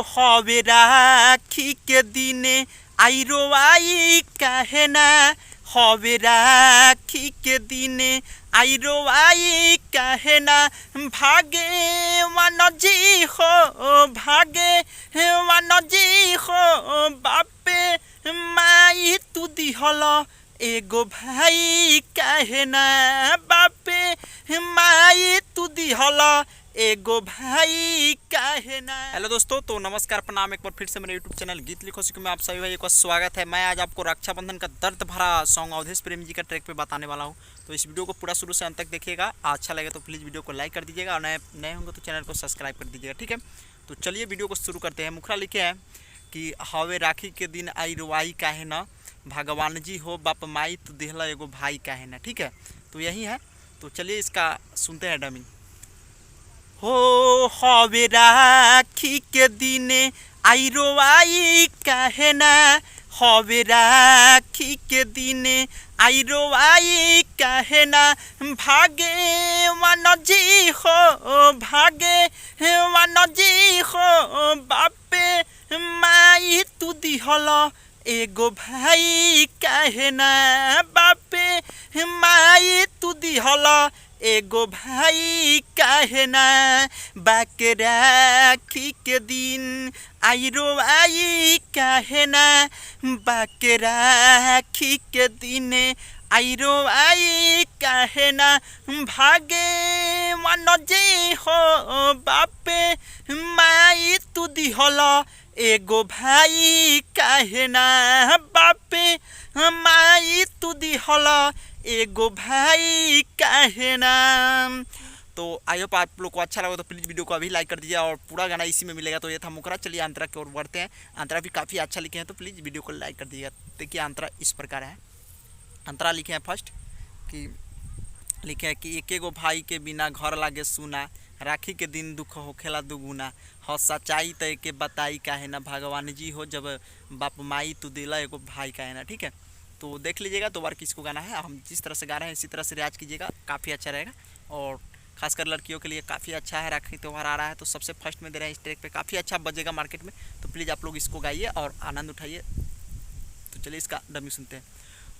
हवे राखी के दिने आई रोवाई काहे ना, हवे राखी के दिने आई रोवाई काहे ना। भागे वानजी हो, भागे वानजी हो, बापे माई तू दिहल एगो भाई काहे ना, बापे माई तू दिहल एगो भाई काहे ना। हेलो दोस्तों, तो नमस्कार प्रणाम, एक बार फिर से मेरे यूट्यूब चैनल गीत लिखो सीखो में आप सभी भाई का स्वागत है। मैं आज आपको रक्षाबंधन का दर्द भरा सॉन्ग अवधेश प्रेम जी का ट्रैक पे बताने वाला हूँ। तो इस वीडियो को पूरा शुरू से अंत तक देखिएगा। अच्छा लगे तो प्लीज़ वीडियो को लाइक कर दीजिएगा और नए होंगे तो चैनल को सब्सक्राइब कर दीजिएगा, ठीक है। तो चलिए वीडियो को शुरू करते हैं। मुखरा लिखे हैं कि हवे राखी के दिन आई रुआई काहे ना, भगवान जी हो बाप माई तू देहला एगो भाई काहे ना, ठीक है। तो यही है, तो चलिए इसका सुनते हैं डमी। हो हवे राखी के दिने आई रोवाई काहे ना, हवे राखी के दिने आई रोवाई काहे ना। भागे वानजी हो, भागे वानजी हो, बापे माई तू दिहल एगो भाई काहे ना, बापे माई तू दिहल एगो भाई काहे ना। बाके राखी के दिन आई रोवाई काहे ना, बाके राखी के दिन आई रोवाई काहे ना। भागे वानजी हो, बापे माई तू दिहल एगो भाई काहे ना, बापे माई तू दिहल एगो भाई काहे ना। तो आई होप आप लोग को अच्छा लगा तो प्लीज़ वीडियो को अभी लाइक कर दीजिए और पूरा गाना इसी में मिलेगा। तो ये था मुखरा। चलिए अंतरा की ओर बढ़ते हैं। अंतरा भी काफ़ी अच्छा लिखे हैं, तो प्लीज़ वीडियो को लाइक कर दीजिएगा। देखिए अंतरा इस प्रकार है। अंतरा लिखे हैं फर्स्ट कि लिखे है कि एक एगो भाई के बिना घर लागे सुना, राखी के दिन दुख होखेला दुगुना, ह सच्चाई तो के बताई काहे ना, भगवान जी हो जब बाप माई तू दिला एगो भाई काहे ना, ठीक है। तो देख लीजिएगा दो बार किसको गाना है। हम जिस तरह से गा रहे हैं इसी तरह से रियाज कीजिएगा, काफ़ी अच्छा रहेगा। और खासकर लड़कियों के लिए काफ़ी अच्छा है। राखी त्यौहार आ रहा है तो सबसे फर्स्ट में दे रहे हैं इस ट्रैक पे, काफ़ी अच्छा बजेगा मार्केट में। तो प्लीज़ आप लोग इसको गाइए और आनंद उठाइए। तो चलिए इसका डमी सुनते हैं।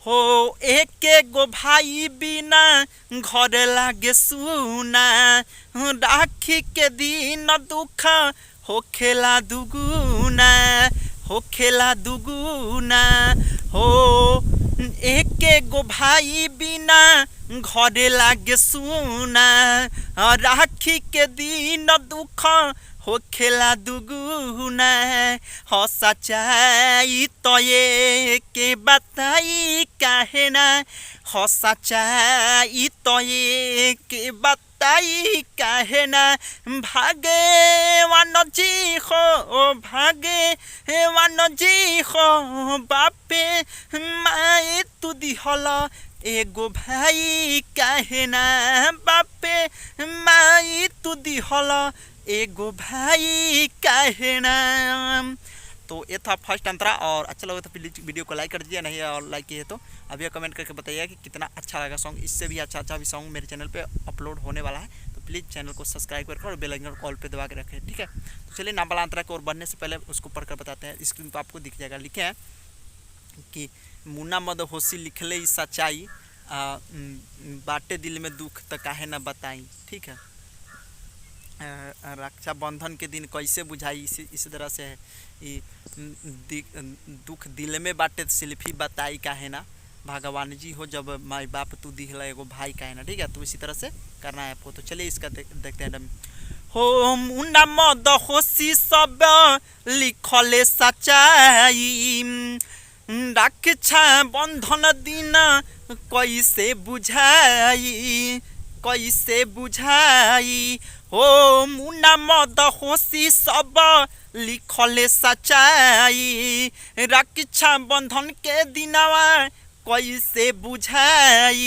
हो एक एगो भाई बिना घर लागे सुना, राखी के दिन दुख होखेला दुगुना, होखेला दुगुना। हो एक एगो भाई बिना घर लागे सुना, राखी के दिन दुख होखेला दुगुना। ह सच्चाई तो ये के बताई काहे ना, ह सच्चाई तो ये के बताई काहे ना। भागे वानजी हो, भागे वानजी हो, बापे माई तू दिहल एगो भाई काहे ना, बापे माई तू दिहल एगो भाई काहे ना। तो ये था फर्स्ट अंतरा। और अच्छा लगा तो प्लीज़ वीडियो को लाइक कर दीजिए, नहीं और लाइक किए तो अभी कमेंट करके बताइए कि कितना अच्छा लगा सॉन्ग। इससे भी अच्छा भी सॉन्ग मेरे चैनल पे अपलोड होने वाला है। तो प्लीज़ चैनल को सब्सक्राइब करके और बेल आइकन कॉल पे दबा के रखें, ठीक है। तो चलिए नाबाला अंतरा की ओर बढ़ने से पहले उसको पढ़कर बताते हैं। स्क्रीन पर आपको दिख जाएगा। लिखे हैं कि मुन्ना मद होशी लिखले ई सच्चाई, बाटे दिल में दुख तो काहे ना बताई, ठीक है। रक्षाबंधन के दिन कैसे बुझाई, इसी तरह से है। दुख दिल में बाटे सेल्फी बताई काहे ना, भगवान जी हो जब माई बाप तू दिहला एगो भाई काहे ना, ठीक है। तो इसी तरह से करना है आपको। तो चलिए इसका देखते हैं डमी। हो मुन्ना मद होशी सब लिखले सच्चाई, रक्षा बंधन दिन कैसे बुझाई, कैसे बुझाई। हो मुन्ना मद होशी सब लिखले सच्चाई, रक्षा बंधन के दिनवा कैसे बुझाई।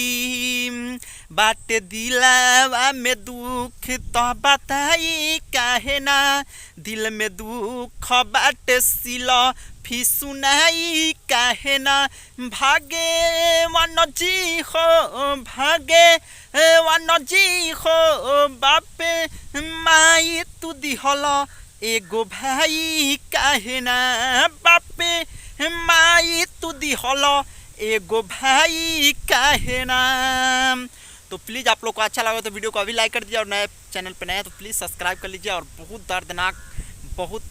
बाटे दिलावा में दुख तो बताई काहे ना, दिल में दुख बाटे सिला फी सुनाई काहे ना। भागे वानजी हो, भागे वानजी हो, बापे माई तू दिहल एगो भाई काहे ना बापे माई तू दिहल, एगो भाई काहे ना। तो प्लीज़ आप लोग को अच्छा लगा तो वीडियो को अभी लाइक कर दीजिए, और नए चैनल पे नए हैं तो प्लीज़ सब्सक्राइब कर लीजिए। और बहुत दर्दनाक, बहुत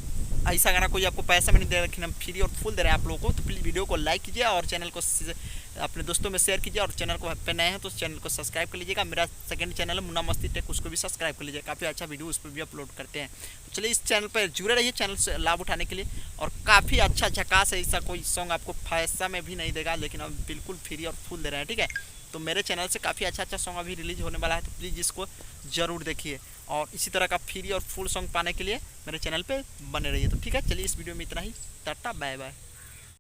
ऐसा गाना कोई आपको पैसा में नहीं दे रहा, लेकिन हम फ्री और फुल दे रहे हैं आप लोगों को। तो प्लीज़ वीडियो को लाइक कीजिए और चैनल को अपने दोस्तों में शेयर कीजिए, और चैनल को पे नए हैं तो चैनल को सब्सक्राइब कर लीजिएगा। मेरा सेकंड चैनल है मुन्ना मस्ती टेक, उसको भी सब्सक्राइब कर लीजिए, काफ़ी अच्छा वीडियो उस पर भी अपलोड करते हैं। तो चलिए इस चैनल पर जुड़े रहिए चैनल से लाभ उठाने के लिए। और काफ़ी अच्छा झकास है, ऐसा कोई सॉन्ग आपको पैसा में भी नहीं देगा, लेकिन हम बिल्कुल फ्री और फुल दे रहे हैं, ठीक है। तो मेरे चैनल से काफ़ी अच्छा सॉन्ग अभी रिलीज होने वाला है, तो प्लीज़ इसको ज़रूर देखिए। और इसी तरह का फ्री और फुल सॉन्ग पाने के लिए मेरे चैनल पे बने रहिए। तो ठीक है, चलिए इस वीडियो में इतना ही। Tata bye bye.